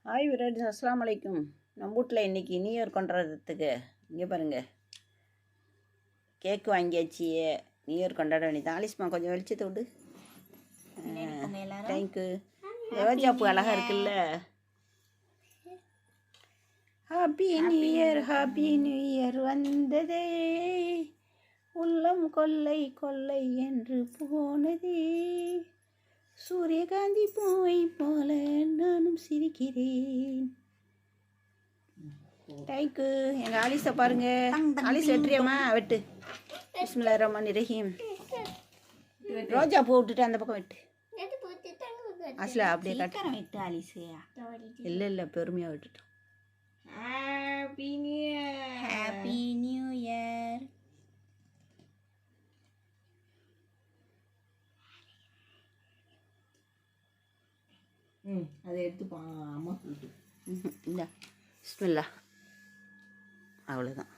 Hi Viraj, அஸ்ஸலாமு அலைக்கும். நம்ம வீட்டில் இன்றைக்கி நியூ இயர் கொண்டாடுறதுக்கு இங்கே பாருங்கள், கேக்கு வாங்கியாச்சு. நியூ இயர் கொண்டாட வேண்டியது. ஆலிஸ்மா கொஞ்சம் வெளிச்சத்தை விடு. தேங்க்யூ. ரோஜாப்பூ அழகாக இருக்குல்ல. Happy new year, happy new year வந்ததே, உள்ளம் கொள்ளை கொள்ளை என்று போனதே, சூரியகாந்தி பூவை போல நானும் சிரிக்கிறேன். தேங்க்யூ. எங்கள் ஆலிஸை பாருங்க. ஆலிஸ் வெட்டுறியம்மா? வெட்டு. பிஸ்மில்லாஹிர் ரஹ்மானிர் ரஹீம். ரோஜா பூ விட்டுட்டு அந்த பக்கம் வெட்டு. அஸ்லா அப்படியே கட்ட வெட்டு ஆலிஸு. இல்லை இல்லை, பெருமையாக விட்டுட்டோம். Happy new year, happy new year. அதை எடுத்துப்பா அம்மா சொல்லிட்டு. இல்லை, பிஸ்மில்லா. அவ்வளோதான்.